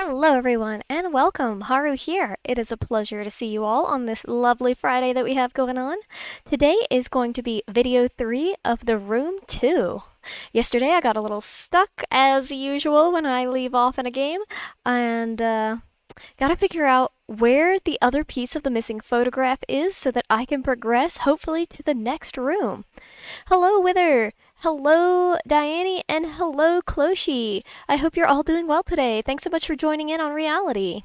Hello everyone and welcome, Haru here. It is a pleasure to see you all on this lovely Friday that we have going on. Today is going to be video 3 of the room 2. Yesterday I got a little stuck as usual when I leave off in a game and gotta figure out where the other piece of the missing photograph is so that I can progress hopefully to the next room. Hello Wither! Hello Diane and hello Closhi! I hope you're all doing well today. Thanks so much for joining in on reality.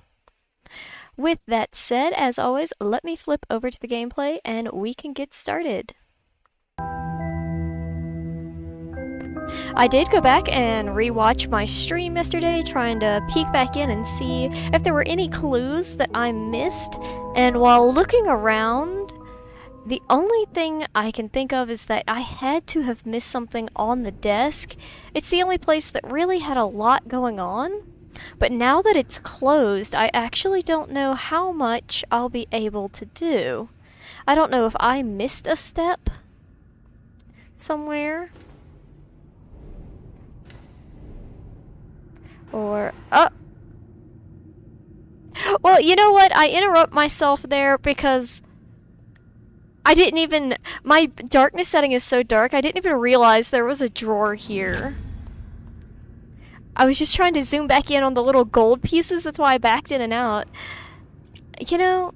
With that said, as always, let me flip over to the gameplay and we can get started. I did go back and rewatch my stream yesterday, trying to peek back in and see if there were any clues that I missed, and while looking around, the only thing I can think of is that I had to have missed something on the desk. It's the only place that really had a lot going on, but now that it's closed, I actually don't know how much I'll be able to do. I don't know if I missed a step somewhere. Or, oh! Well, you know what? I interrupt myself there because I didn't even... My darkness setting is so dark, I didn't even realize there was a drawer here. I was just trying to zoom back in on the little gold pieces, that's why I backed in and out. You know...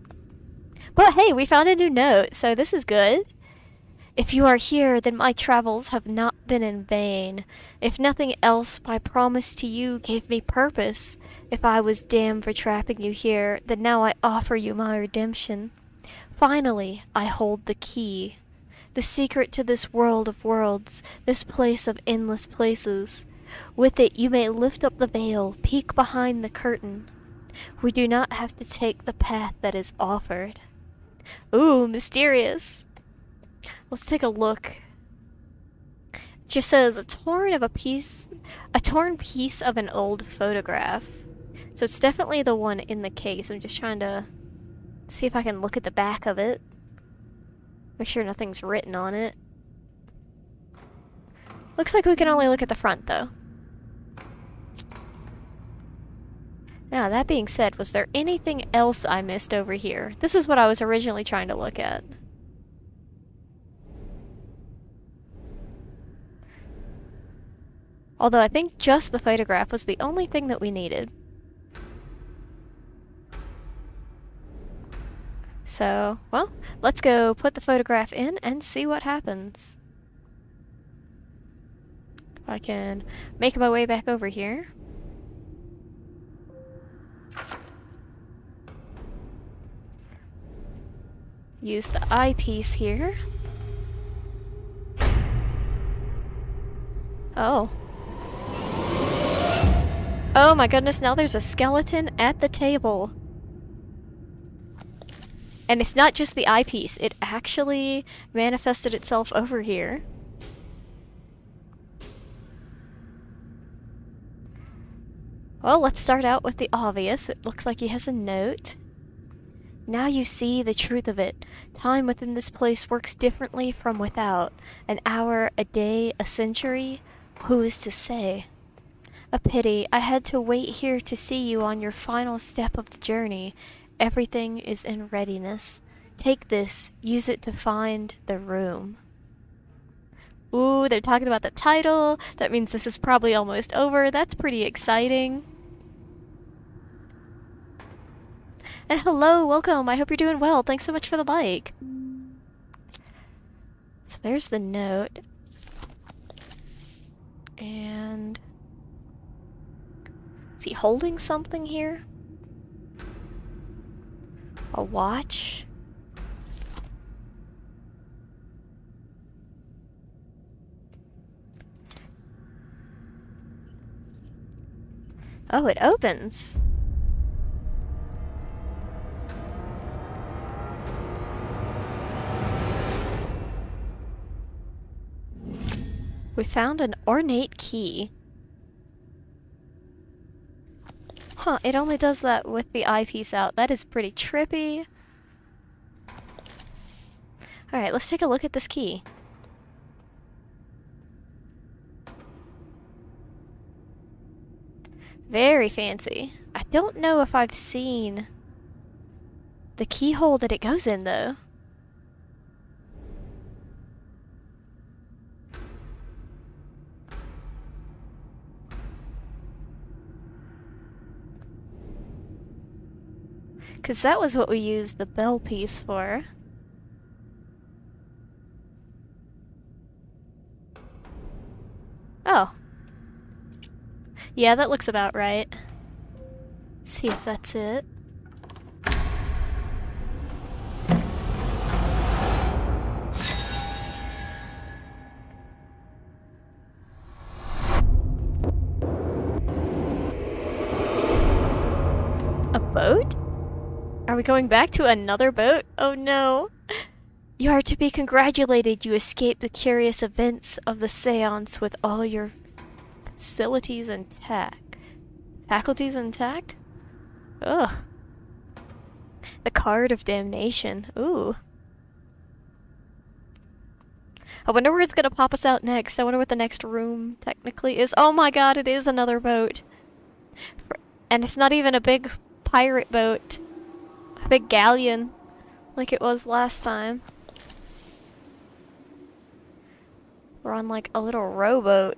But hey, we found a new note, so this is good. If you are here, then my travels have not been in vain. If nothing else, my promise to you gave me purpose. If I was damned for trapping you here, then now I offer you my redemption. Finally, I hold the key. The secret to this world of worlds, this place of endless places. With it, you may lift up the veil, peek behind the curtain. We do not have to take the path that is offered. Ooh, mysterious. Let's take a look. It just says a torn piece of an old photograph. So it's definitely the one in the case. I'm just trying to see if I can look at the back of it. Make sure nothing's written on it. Looks like we can only look at the front though. Now, that being said, was there anything else I missed over here? This is what I was originally trying to look at. Although I think just the photograph was the only thing that we needed. So, well, let's go put the photograph in and see what happens. If I can make my way back over here. Use the eyepiece here. Oh. Oh my goodness, now there's a skeleton at the table. And it's not just the eyepiece, it actually manifested itself over here. Well, let's start out with the obvious. It looks like he has a note. Now you see the truth of it. Time within this place works differently from without. An hour, a day, a century. Who is to say? A pity. I had to wait here to see you on your final step of the journey. Everything is in readiness. Take this. Use it to find the room. Ooh, they're talking about the title. That means this is probably almost over. That's pretty exciting. And hello, welcome. I hope you're doing well. Thanks so much for the like. So there's the note. And is he holding something here? A watch? Oh, it opens. We found an ornate key. Huh, it only does that with the eyepiece out. That is pretty trippy. Alright, let's take a look at this key. Very fancy. I don't know if I've seen the keyhole that it goes in, though. Because that was what we used the bell piece for. Oh. Yeah, that looks about right. See if that's it. A boat? Are we going back to another boat? Oh no. You are to be congratulated. You escaped the curious events of the seance with all your facilities intact. Faculties intact? Ugh. The card of damnation. Ooh. I wonder where it's gonna pop us out next. I wonder what the next room technically is. Oh my god, it is another boat. And it's not even a big pirate boat. A big galleon. Like it was last time. We're on like a little rowboat.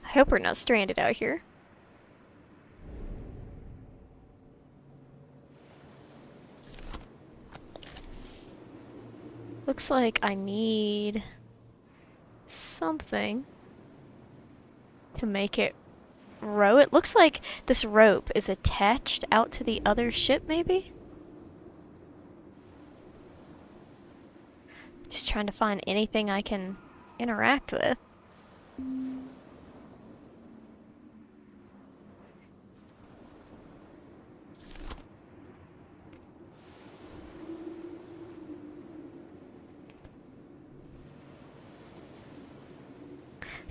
I hope we're not stranded out here. Looks like I need something to make it row. It looks like this rope is attached out to the other ship, maybe? Just trying to find anything I can interact with.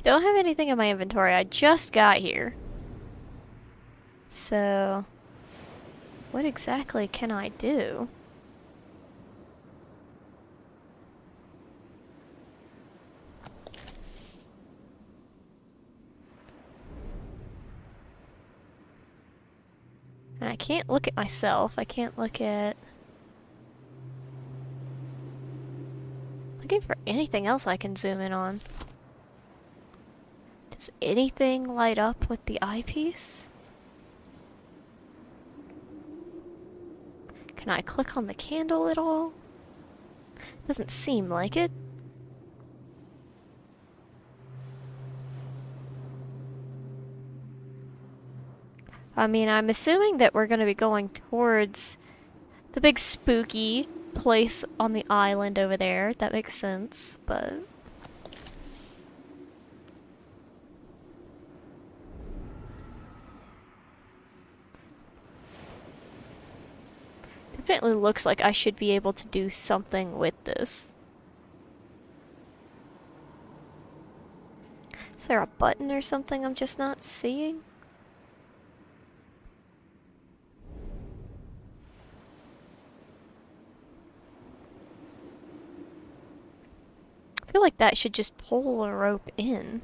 Don't have anything in my inventory. I just got here. So, what exactly can I do? And I can't look at myself. I can't look at... Looking for anything else I can zoom in on. Does anything light up with the eyepiece? Can I click on the candle at all? Doesn't seem like it. I mean, I'm assuming that we're going to be going towards the big spooky place on the island over there. That makes sense, but... Definitely looks like I should be able to do something with this. Is there a button or something I'm just not seeing? I feel like that should just pull a rope in.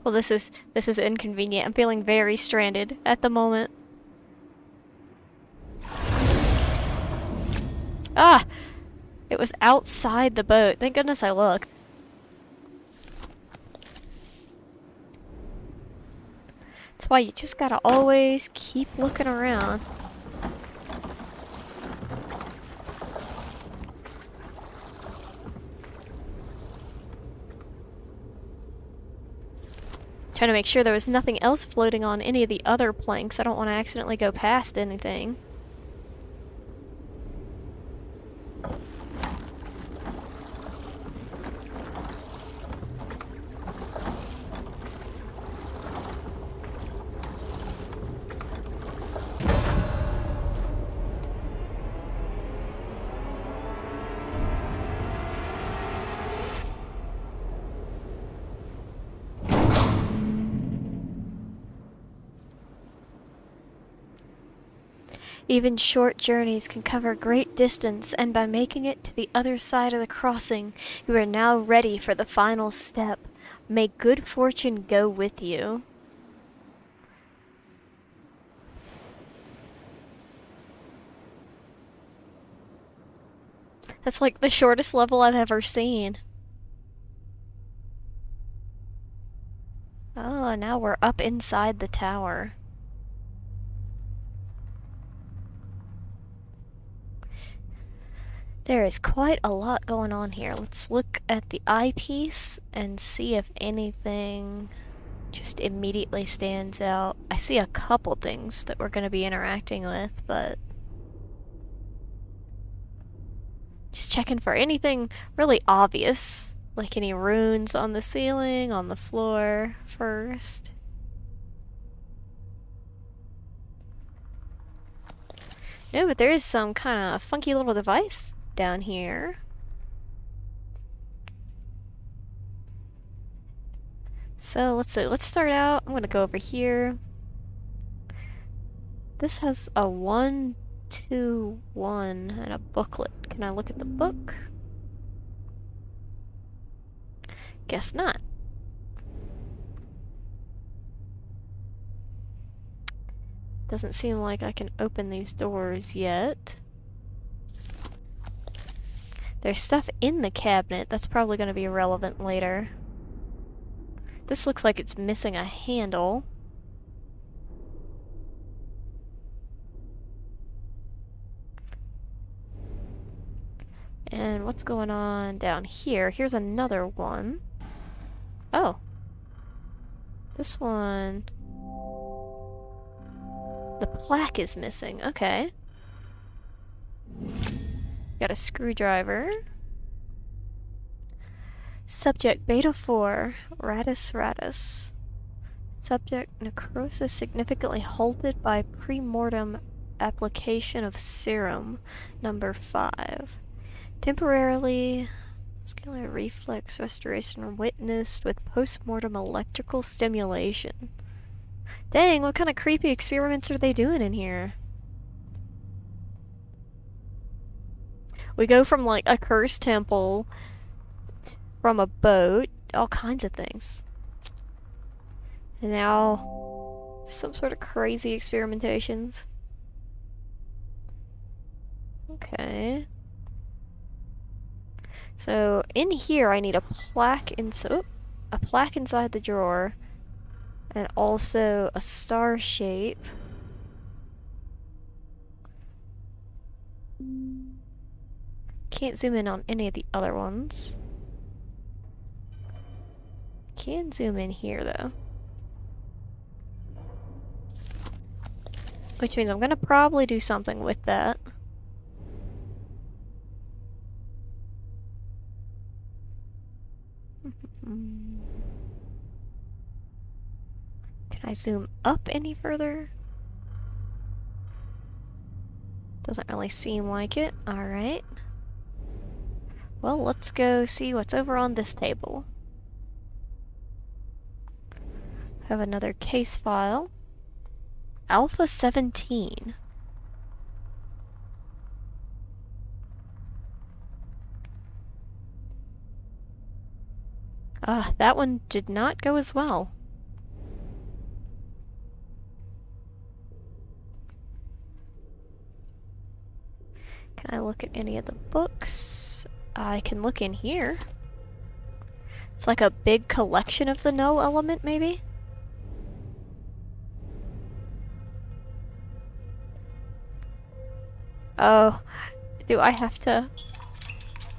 Well, this is inconvenient. I'm feeling very stranded at the moment. Ah! It was outside the boat. Thank goodness I looked. That's why you just gotta always keep looking around. Trying to make sure there was nothing else floating on any of the other planks. I don't want to accidentally go past anything. Even short journeys can cover great distance, and by making it to the other side of the crossing, you are now ready for the final step. May good fortune go with you. That's like the shortest level I've ever seen. Oh, now we're up inside the tower. There is quite a lot going on here. Let's look at the eyepiece and see if anything just immediately stands out. I see a couple things that we're going to be interacting with, but just checking for anything really obvious, like any runes on the ceiling, on the floor first. No, but there is some kind of funky little device down here. So let's see, let's start out. I'm gonna go over here. This has a 1, 2, 1 and a booklet. Can I look at the book? Guess not. Doesn't seem like I can open these doors yet. There's stuff in the cabinet that's probably going to be relevant later. This looks like it's missing a handle. And what's going on down here? Here's another one. Oh. This one... The plaque is missing. Okay. Got a screwdriver. Subject Beta 4, Ratus Ratus. Subject necrosis significantly halted by premortem application of serum number 5. Temporarily scalar reflex restoration witnessed with postmortem electrical stimulation. Dang, what kind of creepy experiments are they doing in here? We go from like a cursed temple, from a boat, all kinds of things. And now, some sort of crazy experimentations. Okay. So, in here I need a plaque inside the drawer. And also a star shape. Can't zoom in on any of the other ones. Can zoom in here though. Which means I'm gonna probably do something with that. Can I zoom up any further? Doesn't really seem like it. Alright. Well, let's go see what's over on this table. Have another case file. Alpha 17. Ah, that one did not go as well. Can I look at any of the books? I can look in here. It's like a big collection of the null element, maybe? Oh, do I have to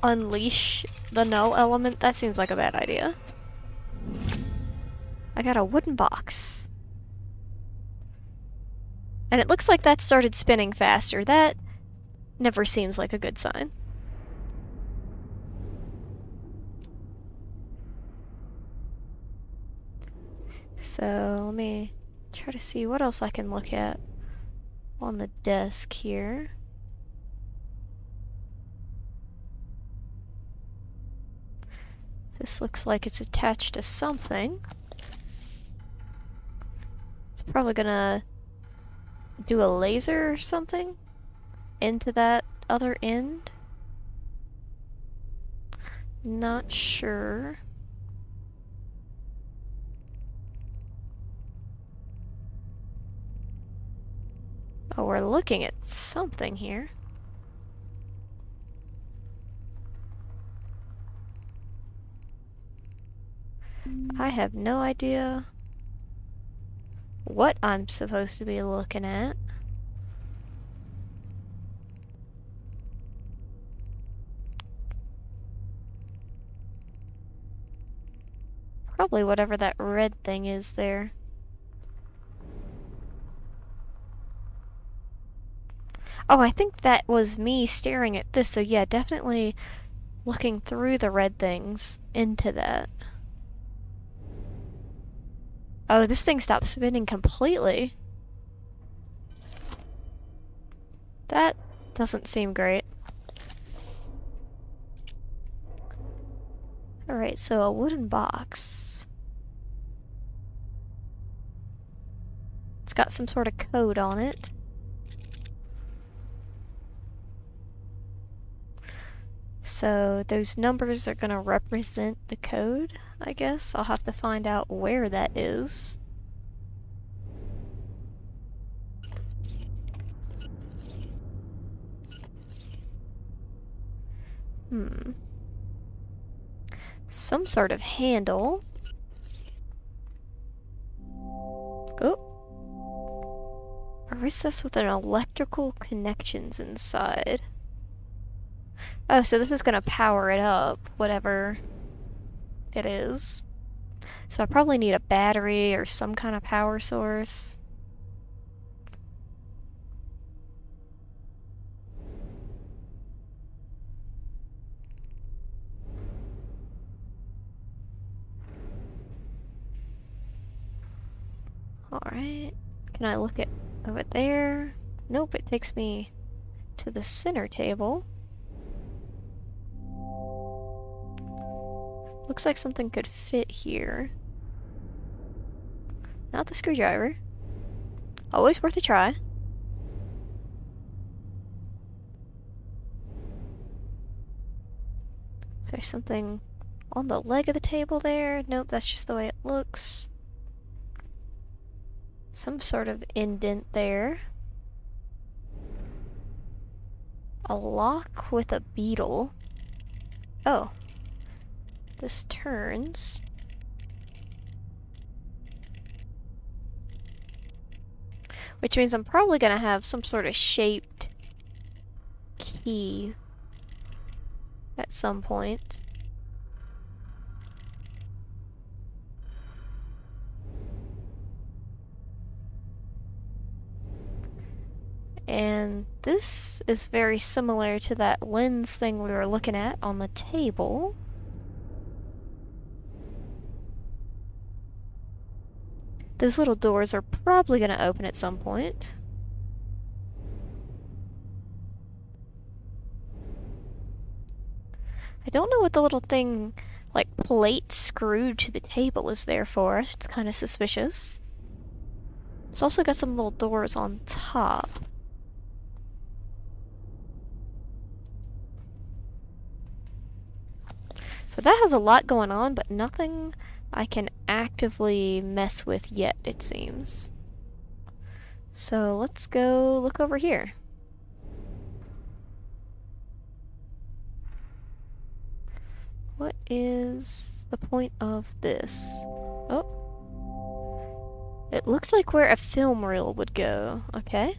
unleash the null element? That seems like a bad idea. I got a wooden box. And it looks like that started spinning faster. That never seems like a good sign. So let me try to see what else I can look at on the desk here. This looks like it's attached to something. It's probably gonna do a laser or something into that other end? Not sure. Oh, we're looking at something here. I have no idea what I'm supposed to be looking at. Probably whatever that red thing is there. Oh, I think that was me staring at this, so yeah, definitely looking through the red things into that. Oh, this thing stopped spinning completely. That doesn't seem great. Alright, so a wooden box. It's got some sort of code on it. So those numbers are gonna represent the code, I guess. I'll have to find out where that is. Some sort of handle. Oh. A recess with an electrical connections inside. Oh, so this is gonna power it up, whatever it is. So I probably need a battery or some kind of power source. Alright. Can I look at over there? Nope, it takes me to the center table. Looks like something could fit here. Not the screwdriver. Always worth a try. Is there something on the leg of the table there? Nope, that's just the way it looks. Some sort of indent there. A lock with a beetle. Oh. This turns. Which means I'm probably gonna have some sort of shaped key at some point. And this is very similar to that lens thing we were looking at on the table. Those little doors are probably going to open at some point. I don't know what the little thing, like plate screwed to the table is there for. It's kind of suspicious. It's also got some little doors on top. So that has a lot going on, but nothing I can actively mess with yet, it seems. So let's go look over here. What is the point of this? Oh. It looks like where a film reel would go. Okay.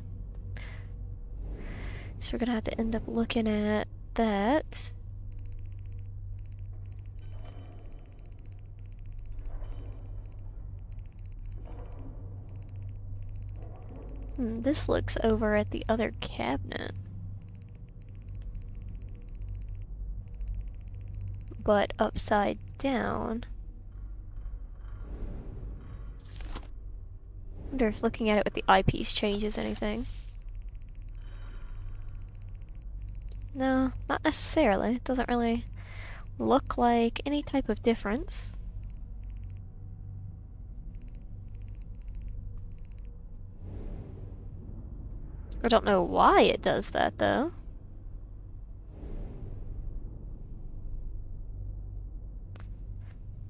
So we're gonna have to end up looking at that. This looks over at the other cabinet. But upside down. Wonder if looking at it with the eyepiece changes anything. No, not necessarily. It doesn't really look like any type of difference. I don't know why it does that, though.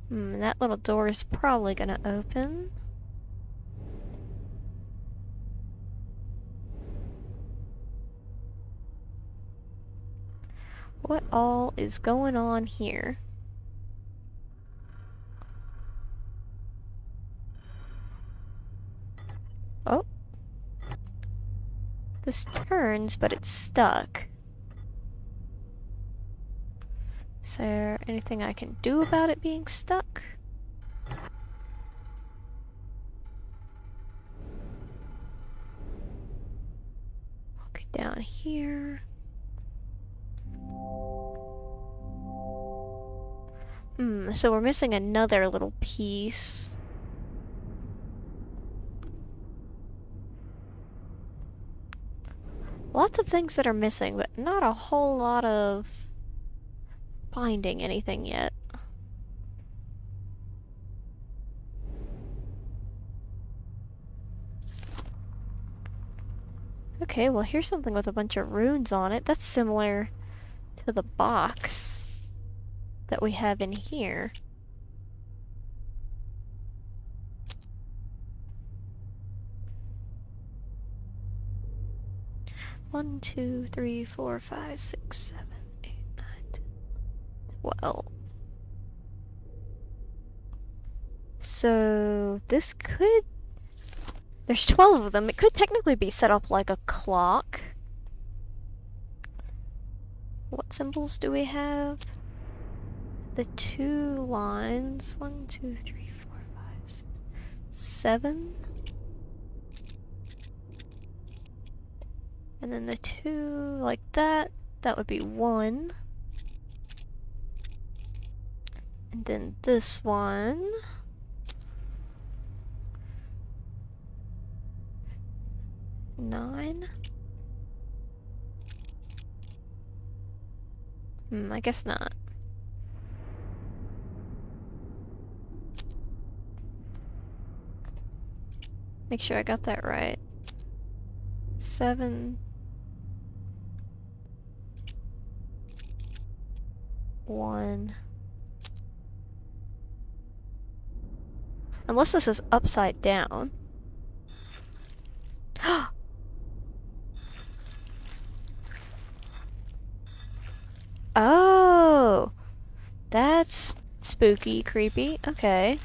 That little door is probably gonna open. What all is going on here? Oh. This turns, but it's stuck. Is there anything I can do about it being stuck? Okay, down here. So we're missing another little piece. Lots of things that are missing, but not a whole lot of finding anything yet. Okay, well here's something with a bunch of runes on it. That's similar to the box that we have in here. One, two, three, 4, 5, 6, 7, 8, 9, 10, 12. So this could... There's 12 of them. It could technically be set up like a clock. What symbols do we have? The 2 lines. 1, 2, 3, 4, 5, 6, 7. And then the 2 like that. That would be 1. And then this one. Nine. I guess not. Make sure I got that right. 7. 1. Unless this is upside down. Oh! That's spooky, creepy. Okay.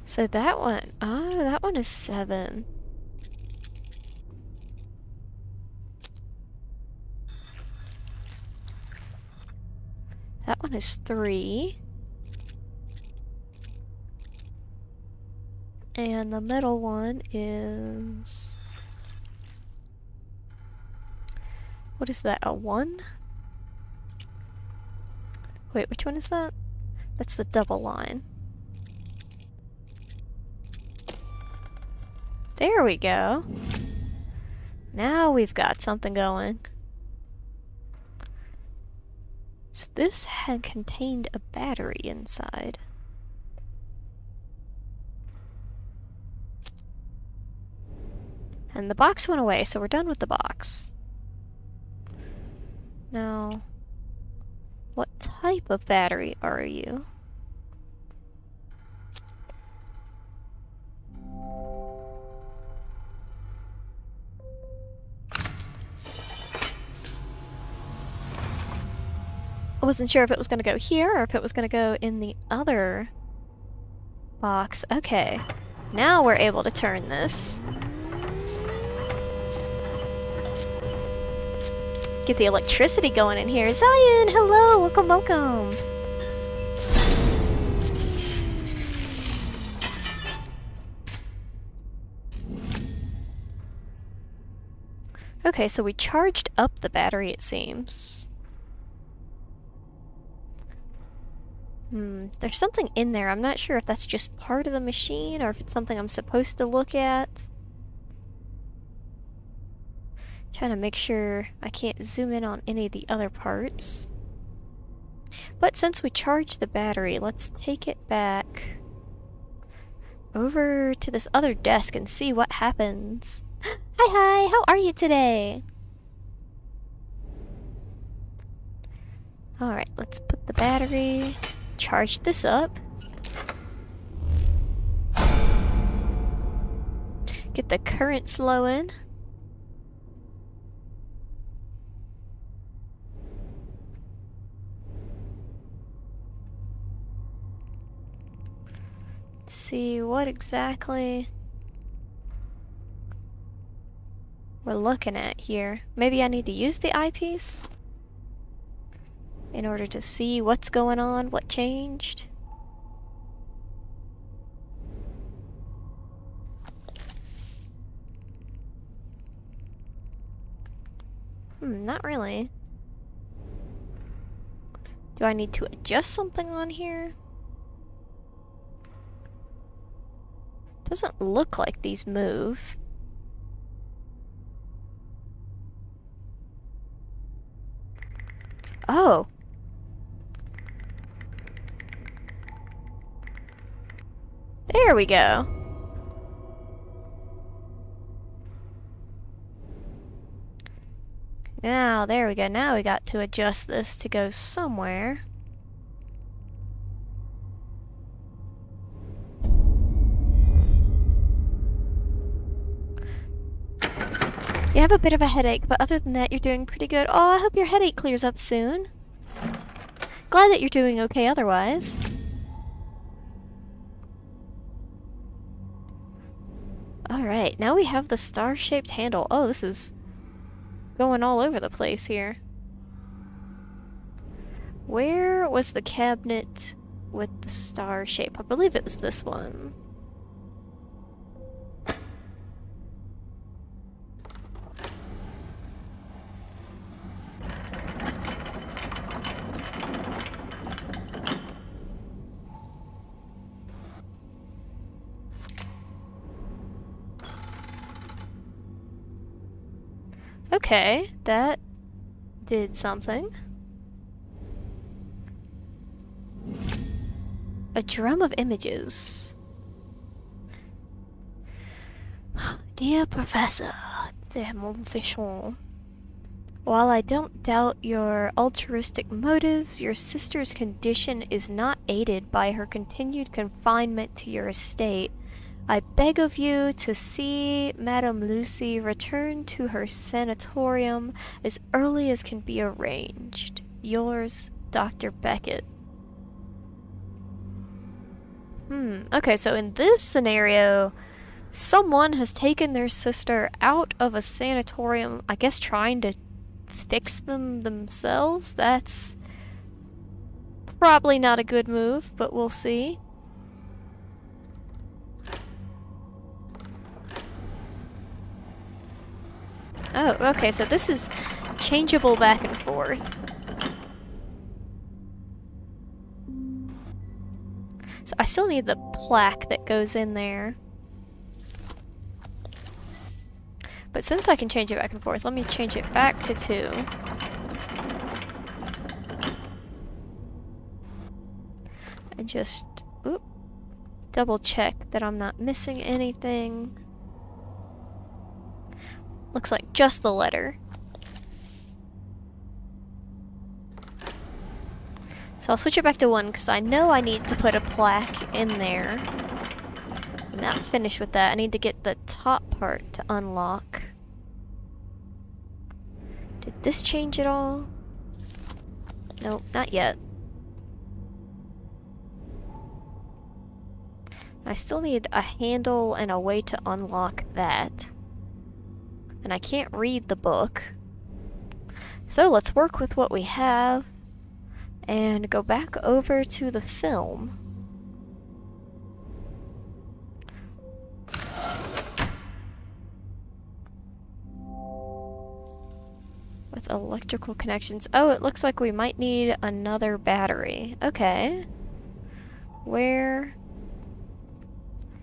So that one, that one is 7. That one is 3. And the middle one is... What is that, a 1? Wait, which one is that? That's the double line. There we go. Now we've got something going. So this had contained a battery inside. And the box went away, so we're done with the box. Now, what type of battery are you? I wasn't sure if it was going to go here or if it was going to go in the other box. Okay, now we're able to turn this. Get the electricity going in here. Zion, hello, welcome, welcome. Okay, so we charged up the battery, it seems. There's something in there. I'm not sure if that's just part of the machine or if it's something I'm supposed to look at. Trying to make sure I can't zoom in on any of the other parts. But since we charged the battery, let's take it back over to this other desk and see what happens. Hi, how are you today? Alright, let's put the battery, charge this up. Get the current flowing. See what exactly we're looking at here. Maybe I need to use the eyepiece in order to see what's going on, what changed. Not really. Do I need to adjust something on here? Doesn't look like these move. Oh. There we go. Now, there we go. Now we got to adjust this to go somewhere. You have a bit of a headache, but other than that, you're doing pretty good. Oh, I hope your headache clears up soon. Glad that you're doing okay otherwise. Alright, now we have the star-shaped handle. Oh, this is going all over the place here. Where was the cabinet with the star shape? I believe it was this one. Okay, that did something. A drum of images. Dear Professor de Montfichon, while I don't doubt your altruistic motives, your sister's condition is not aided by her continued confinement to your estate. I beg of you to see Madame Lucy return to her sanatorium as early as can be arranged. Yours, Dr. Beckett. Okay, so in this scenario, someone has taken their sister out of a sanatorium, I guess trying to fix them themselves. That's probably not a good move, but we'll see. Oh, okay, so this is changeable back and forth. So I still need the plaque that goes in there. But since I can change it back and forth, let me change it back to 2. And just double check that I'm not missing anything. Looks like just the letter. So I'll switch it back to 1 because I know I need to put a plaque in there. I'm not finished with that. I need to get the top part to unlock. Did this change at all? Nope, not yet. I still need a handle and a way to unlock that. And I can't read the book. So let's work with what we have and go back over to the film. With electrical connections. Oh, it looks like we might need another battery. Okay. Where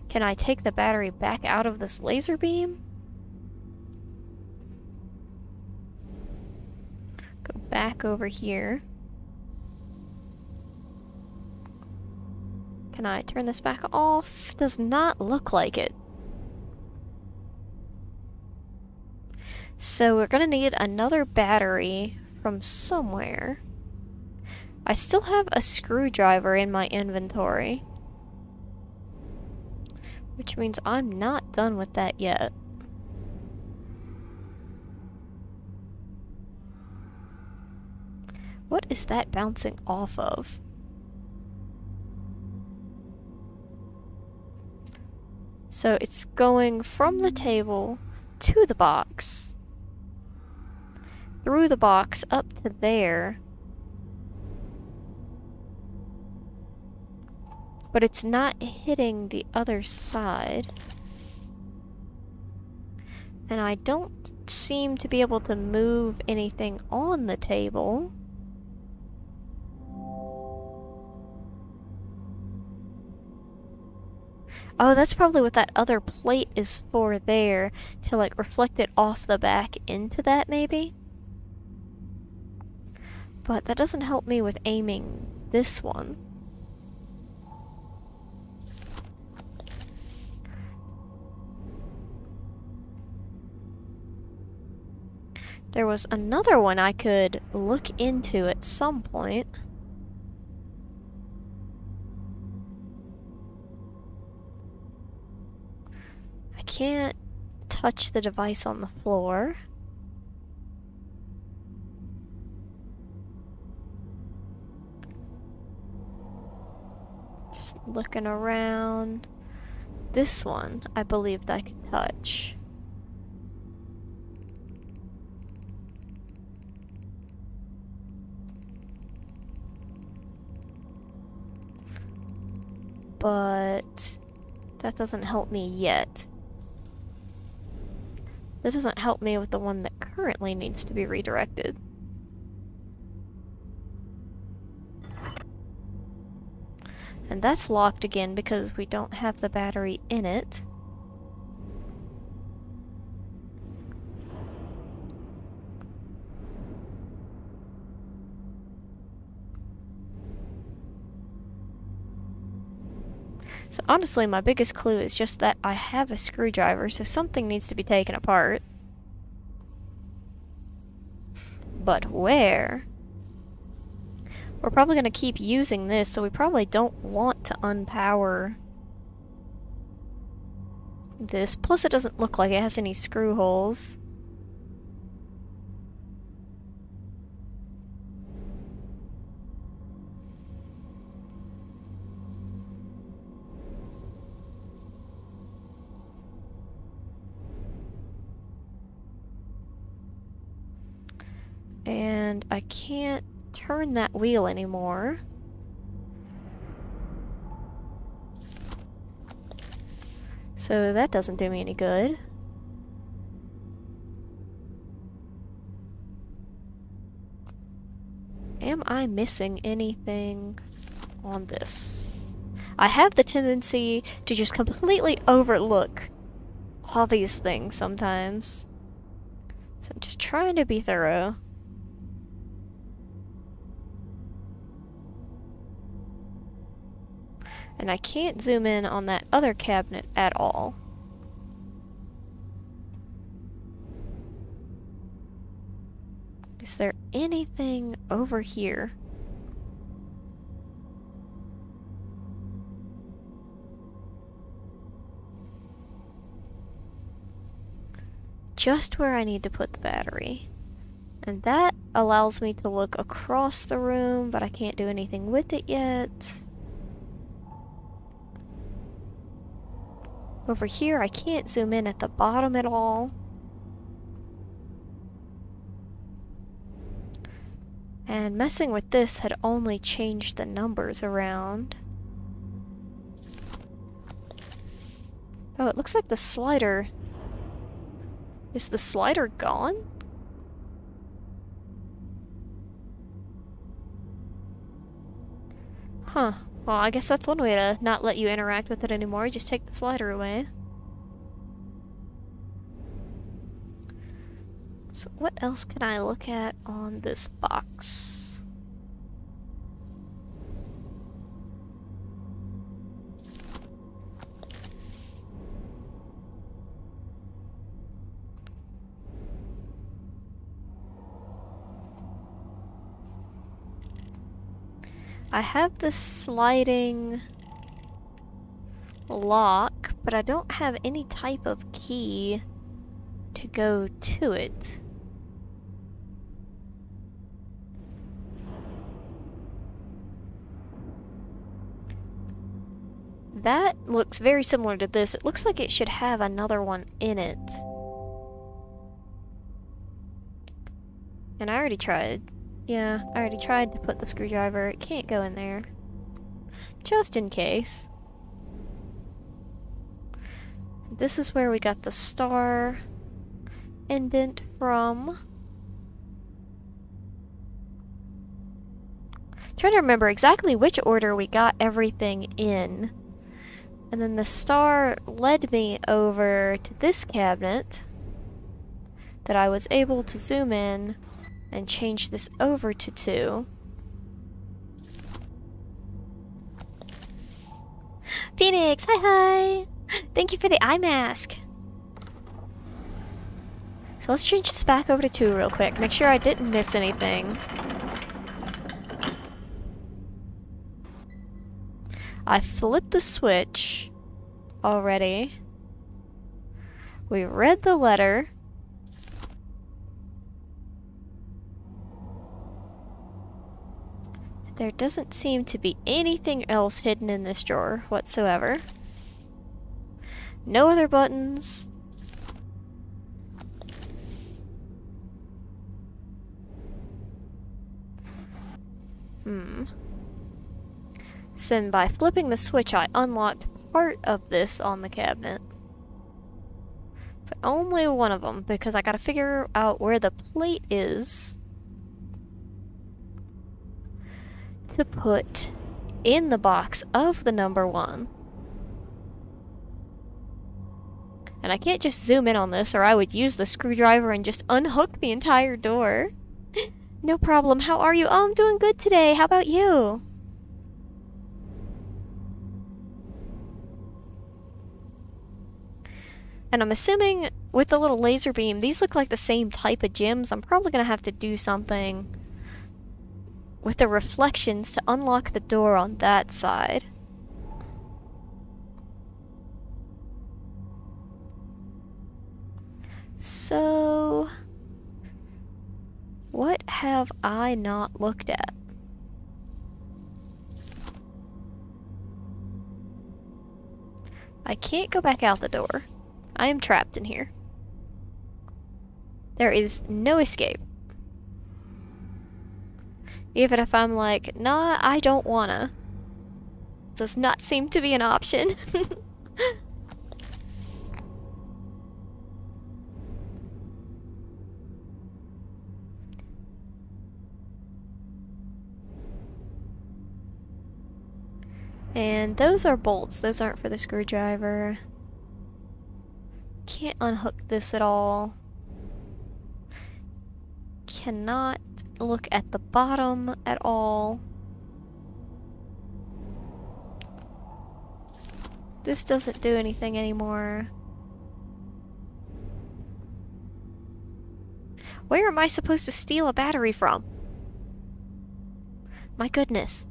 can I take the battery back out of this laser beam? Go back over here. Can I turn this back off? Does not look like it. So we're gonna need another battery from somewhere. I still have a screwdriver in my inventory, which means I'm not done with that yet. What is that bouncing off of? So it's going from the table to the box, through the box up to there, but it's not hitting the other side. And I don't seem to be able to move anything on the table. Oh, that's probably what that other plate is for there, to like reflect it off the back into that maybe? But that doesn't help me with aiming this one. There was another one I could look into at some point. I can't touch the device on the floor. Just looking around. This one, I believed I could touch. But that doesn't help me yet. This doesn't help me with the one that currently needs to be redirected. And that's locked again because we don't have the battery in it. So honestly, my biggest clue is just that I have a screwdriver, so something needs to be taken apart. But where? We're probably going to keep using this, so we probably don't want to unpower this. Plus, it doesn't look like it has any screw holes. And I can't turn that wheel anymore. So that doesn't do me any good. Am I missing anything on this? I have the tendency to just completely overlook all these things sometimes. So I'm just trying to be thorough. And I can't zoom in on that other cabinet at all. Is there anything over here? Just where I need to put the battery. And that allows me to look across the room, but I can't do anything with it yet. Over here, I can't zoom in at the bottom at all. And messing with this had only changed the numbers around. Oh, it looks like the slider... Is the slider gone? Huh. Well, I guess that's one way to not let you interact with it anymore. You just take the slider away. So what else can I look at on this box? I have this sliding lock, but I don't have any type of key to go to it. That looks very similar to this. It looks like it should have another one in it. And I already tried. Yeah, I already tried to put the screwdriver. It can't go in there. Just in case. This is where we got the star indent from. Trying to remember exactly which order we got everything in. And then the star led me over to this cabinet that I was able to zoom in and change this over to 2. Phoenix, hi hi! Thank you for the eye mask. So let's change this back over to 2 real quick. Make sure I didn't miss anything. I flipped the switch already. We read the letter. There doesn't seem to be anything else hidden in this drawer whatsoever. No other buttons. So by flipping the switch, I unlocked part of this on the cabinet. But only one of them, because I gotta figure out where the plate is to put in the box of the number 1. And I can't just zoom in on this, or I would use the screwdriver and just unhook the entire door. No problem. How are you? Oh, I'm doing good today. How about you? And I'm assuming with the little laser beam, these look like the same type of gems. I'm probably going to have to do something with the reflections to unlock the door on that side. So, what have I not looked at? I can't go back out the door. I am trapped in here. There is no escape. Even if I'm like, nah, I don't wanna. Does not seem to be an option. And those are bolts. Those aren't for the screwdriver. Can't unhook this at all. Cannot look at the bottom at all. This doesn't do anything anymore. Where am I supposed to steal a battery from? My goodness.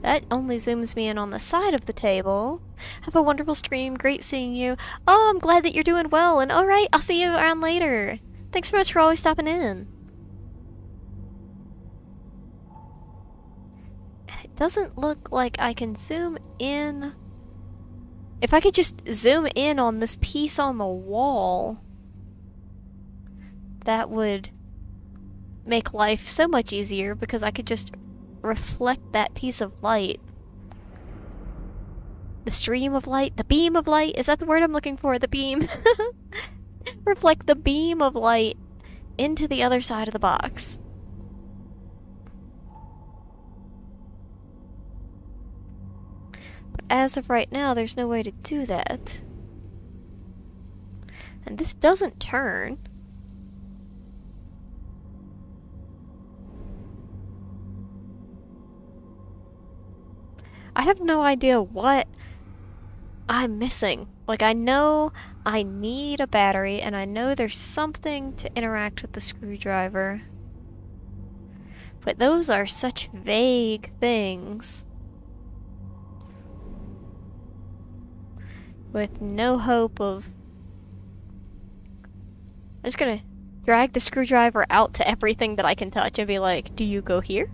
That only zooms me in on the side of the table. Have a wonderful stream. Great seeing you. Oh, I'm glad that you're doing well. And alright, I'll see you around later. Thanks so much for always stopping in. And it doesn't look like I can zoom in. If I could just zoom in on this piece on the wall, that would make life so much easier because I could just reflect that piece of light. The stream of light, the beam of light, is that the word I'm looking for? The beam. Reflect the beam of light into the other side of the box. But as of right now, there's no way to do that. And this doesn't turn. I have no idea what I'm missing. Like, I know I need a battery, and I know there's something to interact with the screwdriver. But those are such vague things. With no hope of... I'm just gonna drag the screwdriver out to everything that I can touch and be like, do you go here?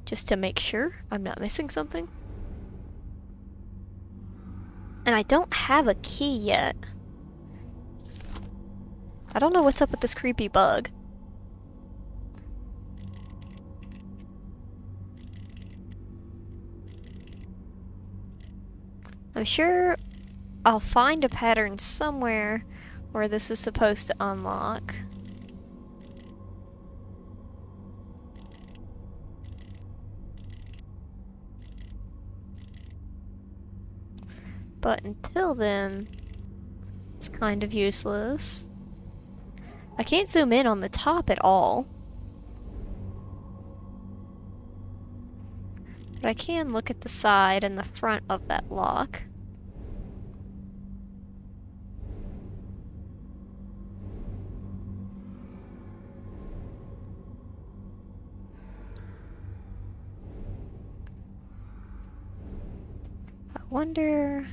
Just to make sure I'm not missing something. And I don't have a key yet. I don't know what's up with this creepy bug. I'm sure I'll find a pattern somewhere where this is supposed to unlock. But until then, it's kind of useless. I can't zoom in on the top at all. But I can look at the side and the front of that lock. I wonder...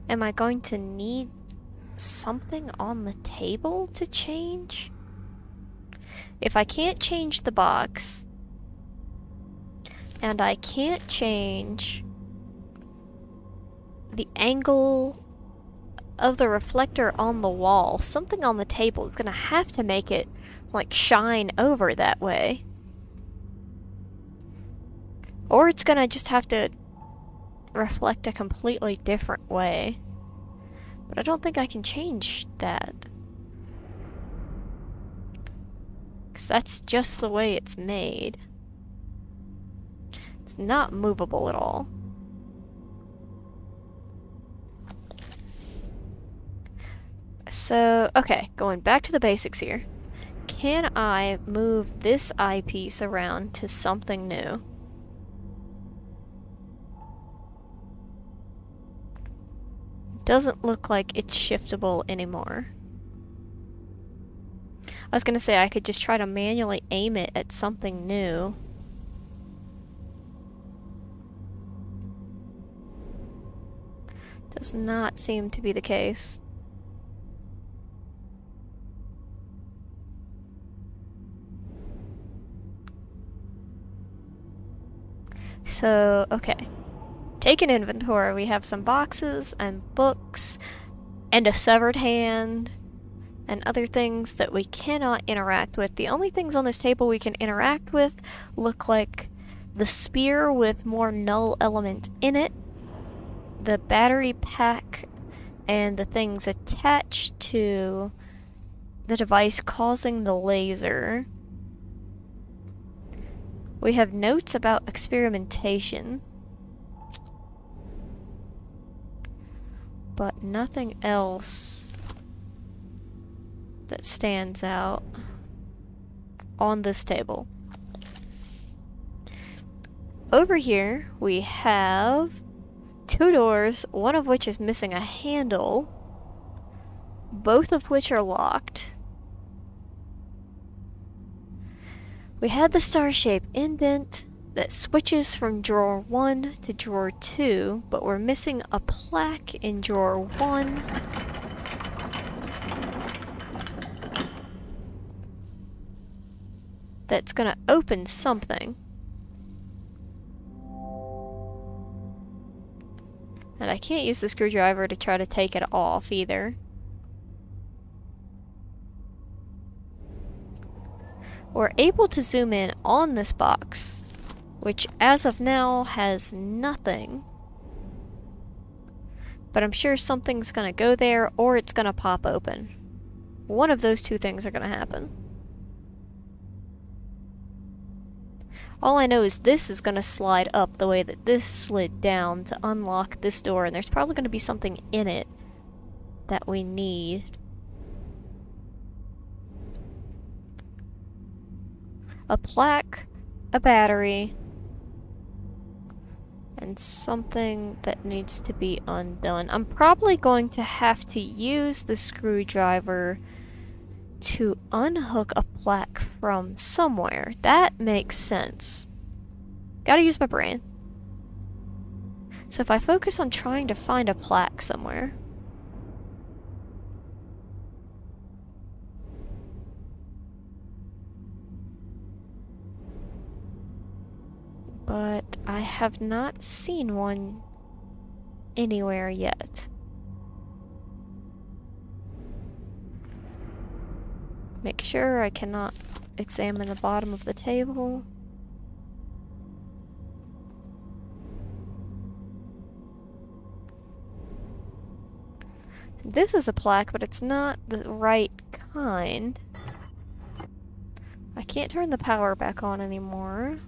Am I going to need something on the table to change? If I can't change the box, and I can't change the angle of the reflector on the wall, something on the table is gonna have to make it, like, shine over that way. Or it's gonna just have to reflect a completely different way. But I don't think I can change that. Because that's just the way it's made. It's not movable at all. So, okay, going back to the basics here. Can I move this eyepiece around to something new? Doesn't look like it's shiftable anymore. I was gonna say I could just try to manually aim it at something new. Does not seem to be the case. So, okay. Take an inventory. We have some boxes and books and a severed hand and other things that we cannot interact with. The only things on this table we can interact with look like the spear with more null element in it, the battery pack, and the things attached to the device causing the laser. We have notes about experimentation, but nothing else that stands out on this table. Over here, we have two doors, one of which is missing a handle, both of which are locked. We had the star-shaped indent that switches from drawer 1 to drawer 2, but we're missing a plaque in drawer 1. That's gonna open something. And I can't use the screwdriver to try to take it off either. We're able to zoom in on this box, which as of now has nothing. But I'm sure something's gonna go there or it's gonna pop open. One of those two things are gonna happen. All I know is this is gonna slide up the way that this slid down to unlock this door, and there's probably gonna be something in it that we need. A plaque, a battery, and something that needs to be undone. I'm probably going to have to use the screwdriver to unhook a plaque from somewhere. That makes sense. Gotta use my brain. So if I focus on trying to find a plaque somewhere. But I have not seen one anywhere yet. Make sure I cannot examine the bottom of the table. This is a plaque, but it's not the right kind. I can't turn the power back on anymore.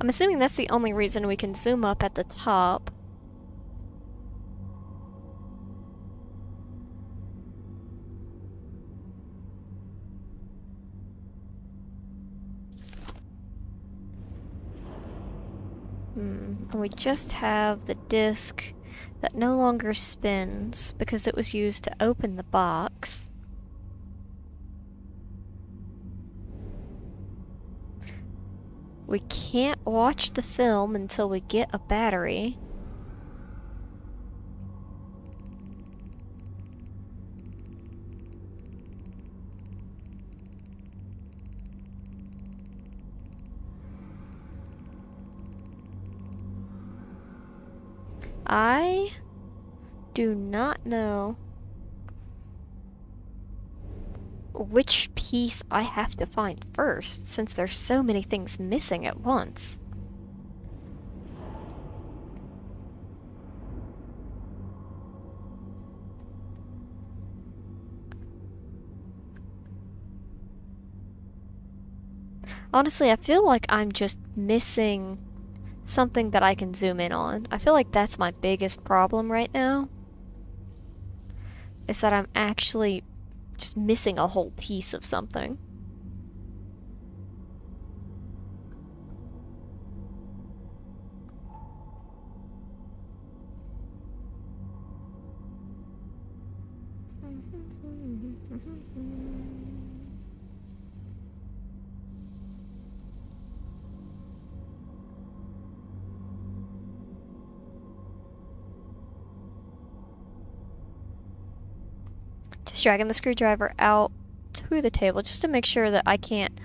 I'm assuming that's the only reason we can zoom up at the top. And we just have the disc that no longer spins because it was used to open the box. We can't watch the film until we get a battery. I do not know which piece I have to find first, since there's so many things missing at once. Honestly, I feel like I'm just missing something that I can zoom in on. I feel like that's my biggest problem right now. Is that I'm actually just missing a whole piece of something. Just dragging the screwdriver out to the table just to make sure that I can't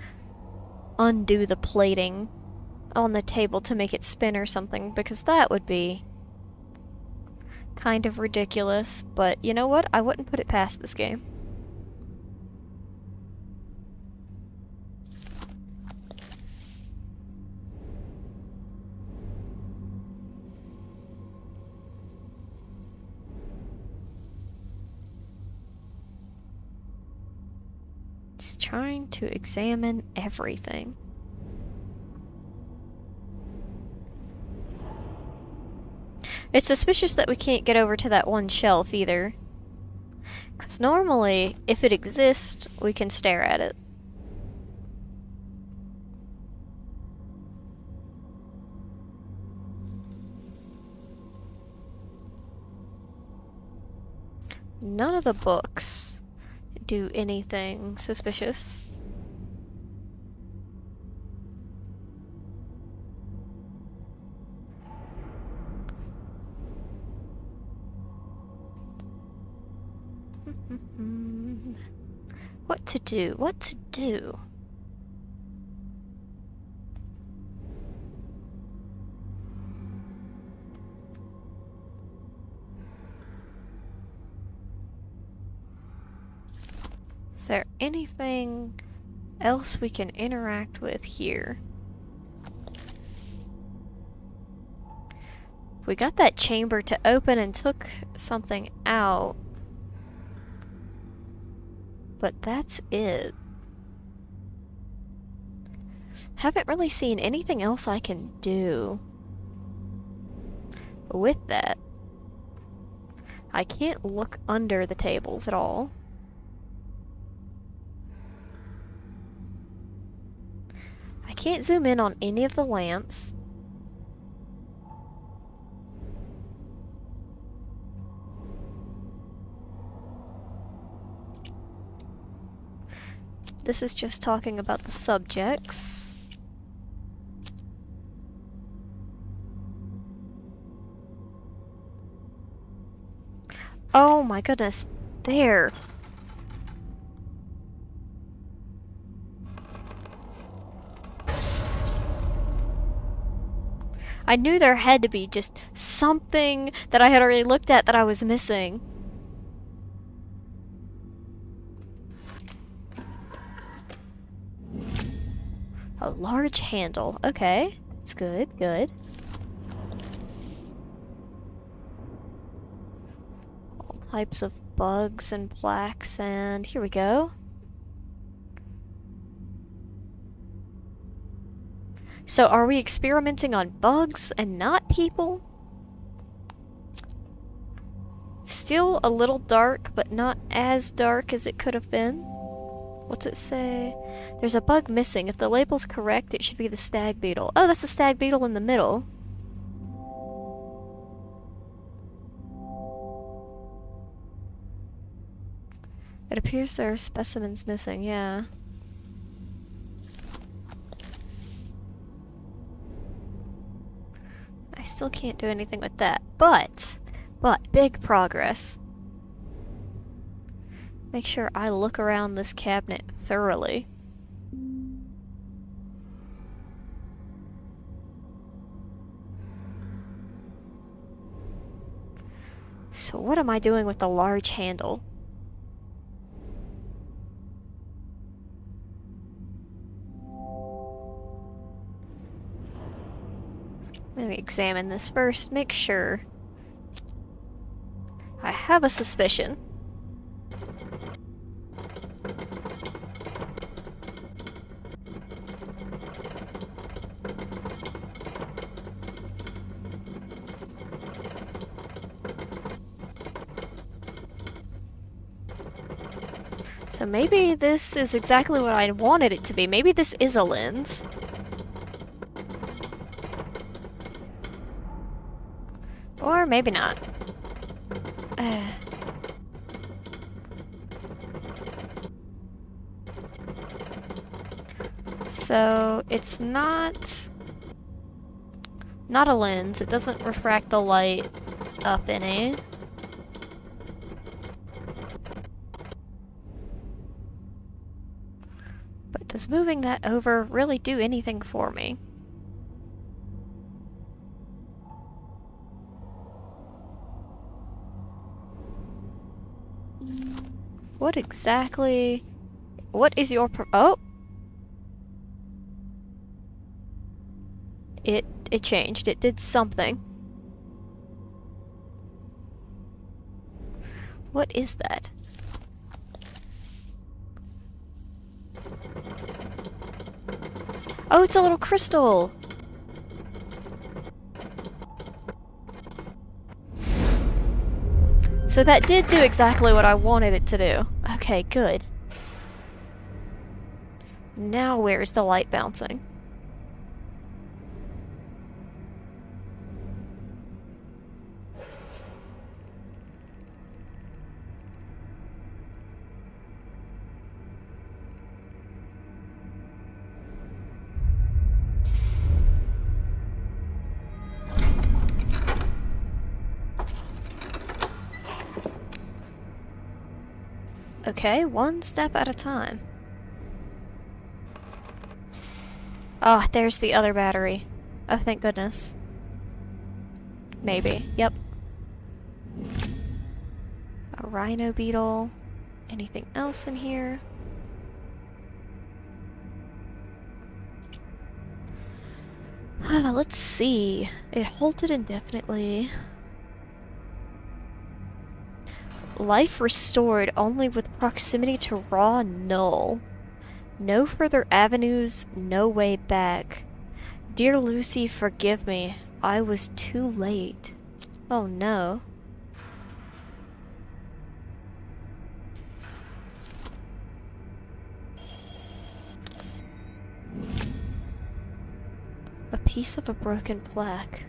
undo the plating on the table to make it spin or something, because that would be kind of ridiculous. But you know what? I wouldn't put it past this game. Just trying to examine everything. It's suspicious that we can't get over to that one shelf either. Because normally, if it exists, we can stare at it. None of the books do anything suspicious. What to do? What to do? Is there anything else we can interact with here? We got that chamber to open and took something out. But that's it. Haven't really seen anything else I can do with that. I can't look under the tables at all. I can't zoom in on any of the lamps. This is just talking about the subjects. Oh my goodness, there. I knew there had to be just something that I had already looked at that I was missing. A large handle. Okay, that's good, good. All types of bugs and plaques, and here we go. So are we experimenting on bugs and not people? Still a little dark, but not as dark as it could have been. What's it say? There's a bug missing. If the label's correct, it should be the stag beetle. Oh, that's the stag beetle in the middle. It appears there are specimens missing, yeah. I still can't do anything with that, but big progress. Make sure I look around this cabinet thoroughly. So what am I doing with the large handle? Let me examine this first, make sure. I have a suspicion. So maybe this is exactly what I wanted it to be. Maybe this is a lens. Or maybe not. So it's not a lens. It doesn't refract the light up any. But does moving that over really do anything for me? What exactly? What is your oh! It changed. It did something. What is that? Oh, it's a little crystal! So that did do exactly what I wanted it to do. Okay, good. Now where's the light bouncing? Okay, one step at a time. Ah, there's the other battery. Oh, thank goodness. Maybe. Yep. A rhino beetle. Anything else in here? Let's see. It halted indefinitely. Life restored only with proximity to raw null. No further avenues, no way back. Dear Lucy, forgive me. I was too late. Oh no. A piece of a broken plaque.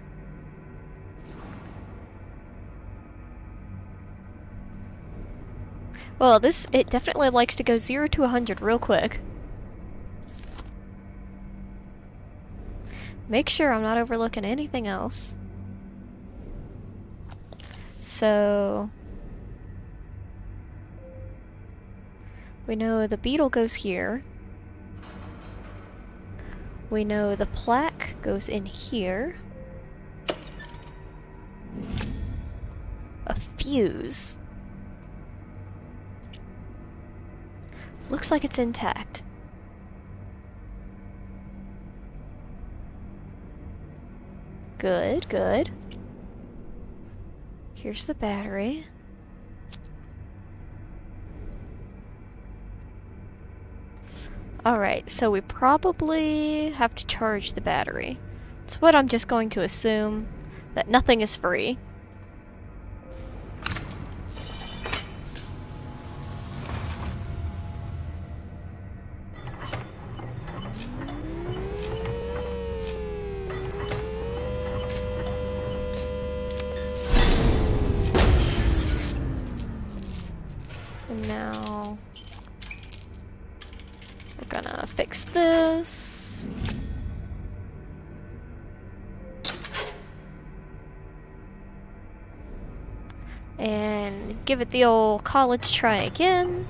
Well, it definitely likes to go 0 to 100 real quick. Make sure I'm not overlooking anything else. So... we know the beetle goes here. We know the plaque goes in here. A fuse. Looks like it's intact. Good, good. Here's the battery. Alright, so we probably have to charge the battery. That's what I'm just going to assume, that nothing is free. And now... we're gonna fix this. And give it the old college try again.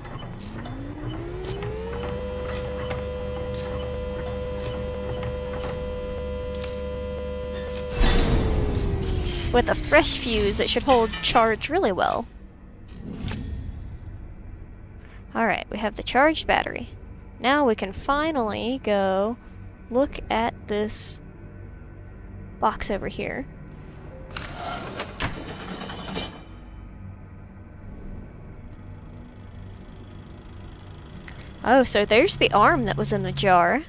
With a fresh fuse, it should hold charge really well. Alright, we have the charged battery. Now we can finally go look at this box over here. Oh, so there's the arm that was in the jar.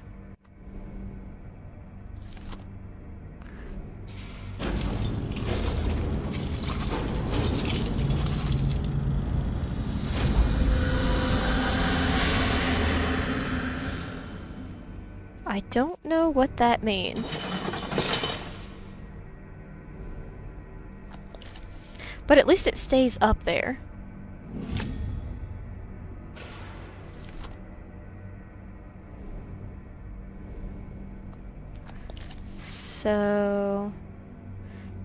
I don't know what that means. But at least it stays up there. So...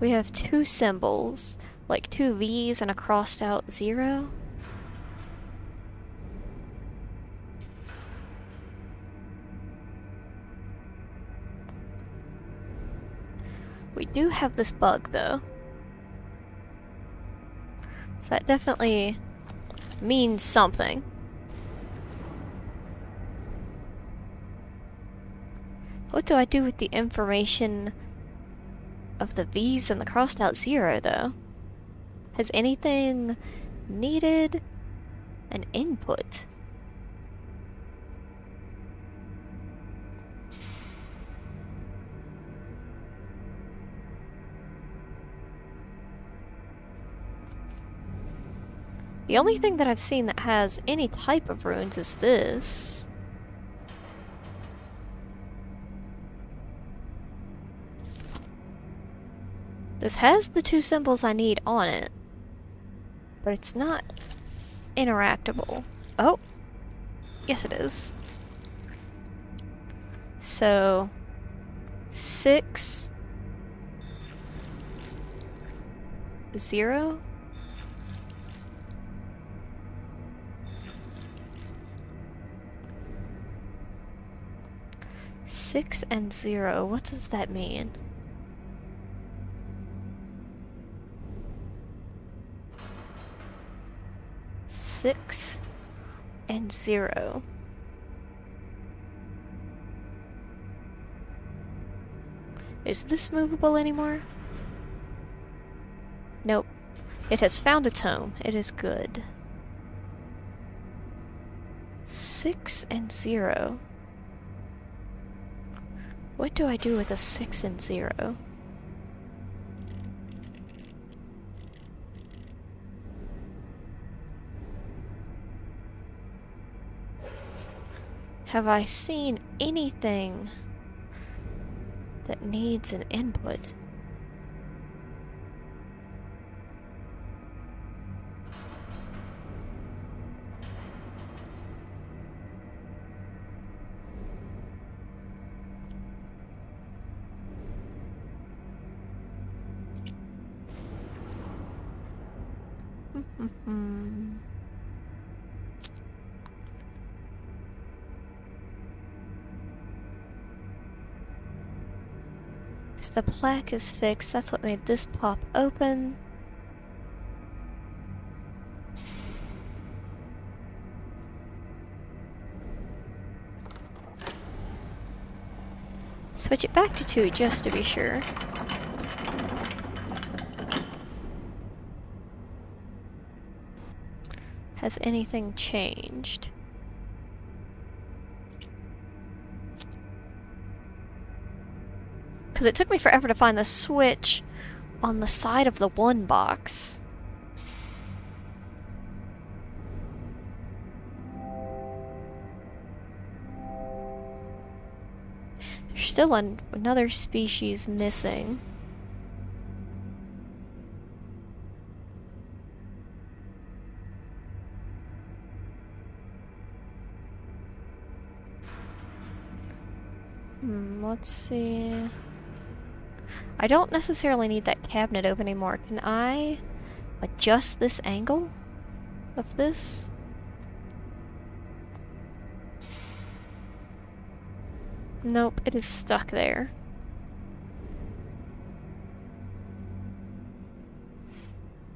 we have two symbols, like two V's and a crossed out 0. We do have this bug, though. So that definitely means something. What do I do with the information of the V's and the crossed out 0, though? Has anything needed an input? The only thing that I've seen that has any type of runes is this. This has the two symbols I need on it, but it's not interactable. Oh! Yes, it is. So... 6... 0? Six and 0, what does that mean? Six and 0. Is this movable anymore? Nope. It has found its home. It is good. 6 and 0. What do I do with a 6 and 0? Have I seen anything that needs an input? Mm-hmm. The plaque is fixed. That's what made this pop open. Switch it back to 2 just to be sure. Has anything changed? Because it took me forever to find the switch on the side of the 1 box. There's still another species missing. Let's see. I don't necessarily need that cabinet open anymore. Can I adjust this angle of this? Nope, it is stuck there.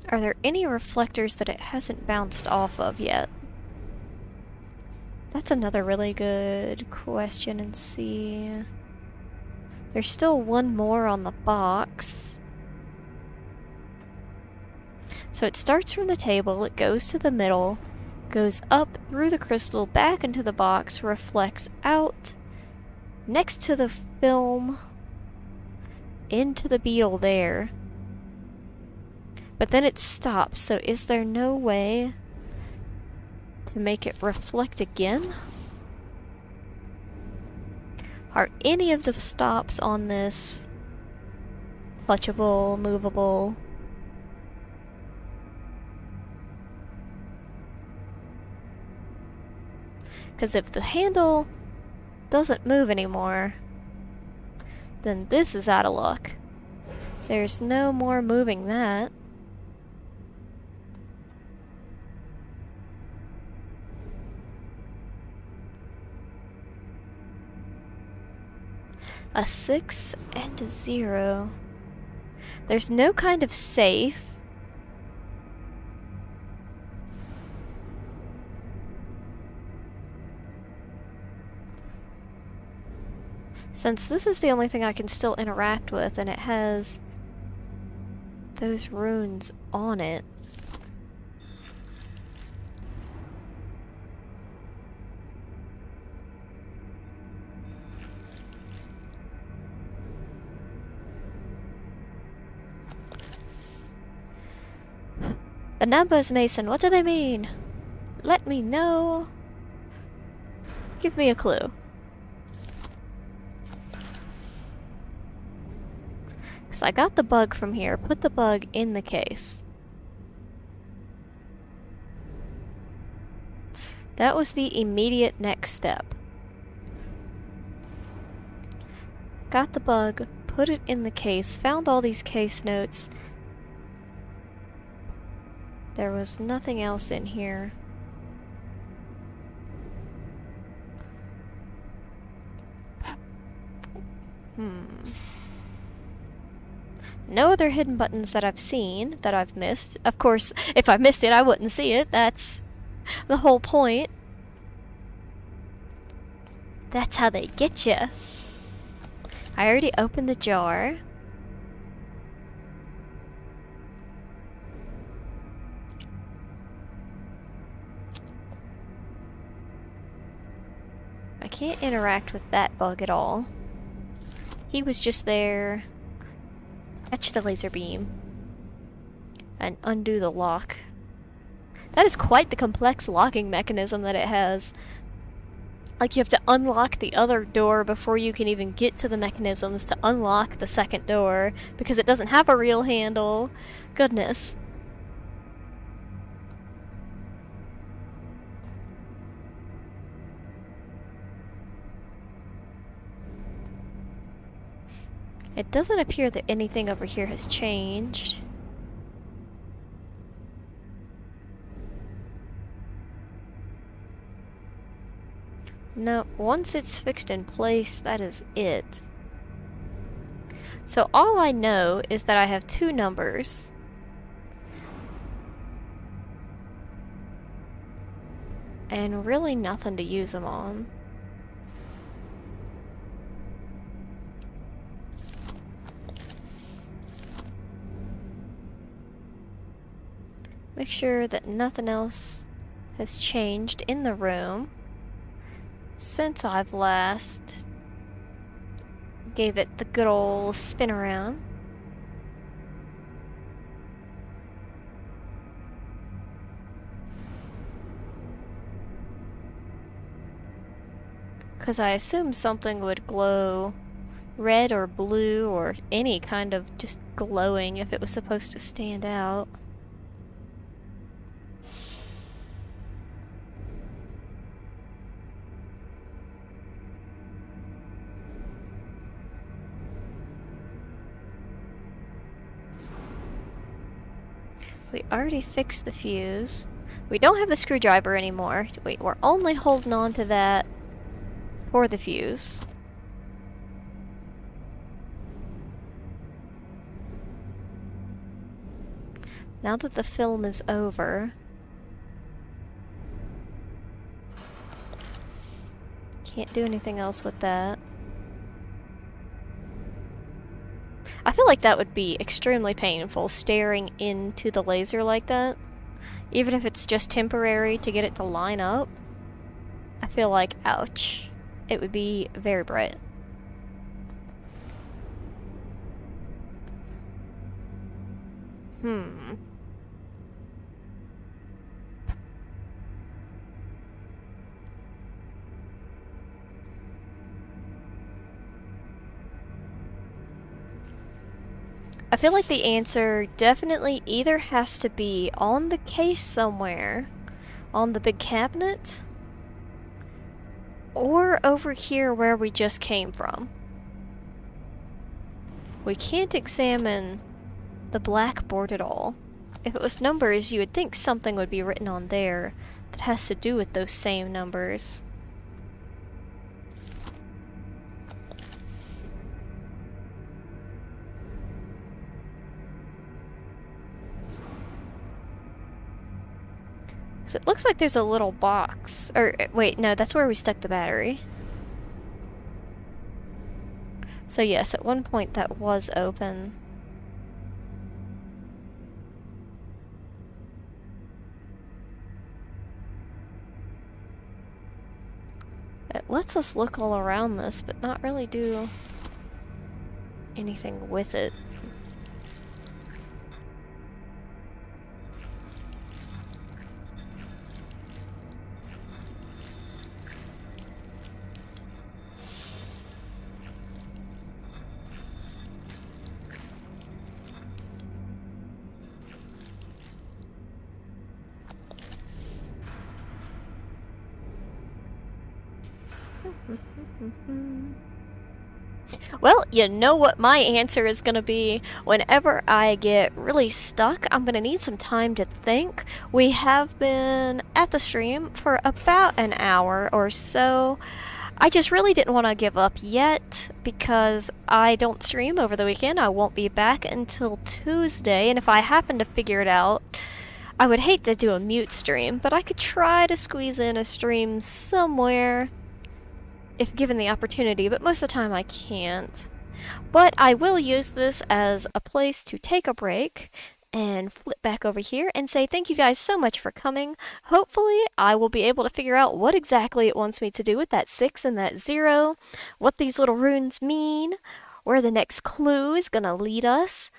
Are there any reflectors that it hasn't bounced off of yet? That's another really good question, and see. There's still 1 more on the box. So it starts from the table, it goes to the middle, goes up through the crystal, back into the box, reflects out, next to the film, into the beetle there. But then it stops, so is there no way to make it reflect again? Are any of the stops on this touchable, movable? Because if the handle doesn't move anymore, then this is out of luck. There's no more moving that. A 6 and a 0. There's no kind of safe. Since this is the only thing I can still interact with, and it has those runes on it. The numbers, Mason, what do they mean? Let me know. Give me a clue. Because I got the bug from here. Put the bug in the case. That was the immediate next step. Got the bug, put it in the case, found all these case notes. There was nothing else in here. No other hidden buttons that I've seen, that I've missed. Of course, if I missed it, I wouldn't see it. That's the whole point. That's how they get you. I already opened the jar. I can't interact with that bug at all. He was just there. Catch the laser beam. And undo the lock. That is quite the complex locking mechanism that it has. Like, you have to unlock the other door before you can even get to the mechanisms to unlock the second door, because it doesn't have a real handle. Goodness. It doesn't appear that anything over here has changed. No, once it's fixed in place, that is it. So all I know is that I have two numbers. And really nothing to use them on. Make sure that nothing else has changed in the room since I've last gave it the good old spin around. Because I assume something would glow red or blue or any kind of just glowing if it was supposed to stand out. We already fixed the fuse. We don't have the screwdriver anymore. We're only holding on to that for the fuse. Now that the film is over, can't do anything else with that. I feel like that would be extremely painful, staring into the laser like that. Even if it's just temporary to get it to line up. I feel like, ouch. It would be very bright. I feel like the answer definitely either has to be on the case somewhere, on the big cabinet, or over here where we just came from. We can't examine the blackboard at all. If it was numbers, you would think something would be written on there that has to do with those same numbers. So it looks like there's a little box. Or, wait, no, that's where we stuck the battery. So yes, at one point that was open. It lets us look all around this, but not really do anything with it. Well, you know what my answer is gonna be. Whenever I get really stuck, I'm gonna need some time to think. We have been at the stream for about an hour or so. I just really didn't want to give up yet because I don't stream over the weekend. I won't be back until Tuesday, and if I happen to figure it out, I would hate to do a mute stream, but I could try to squeeze in a stream somewhere if given the opportunity, but most of the time I can't. But I will use this as a place to take a break and flip back over here and say thank you guys so much for coming. Hopefully I will be able to figure out what exactly it wants me to do with that 6 and that 0, what these little runes mean, where the next clue is gonna lead us,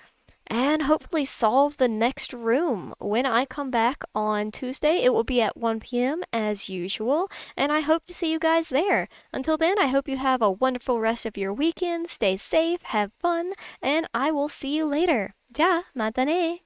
and hopefully solve the next room. When I come back on Tuesday, it will be at 1 p.m. as usual, and I hope to see you guys there. Until then, I hope you have a wonderful rest of your weekend, stay safe, have fun, and I will see you later. Ja, mata ne!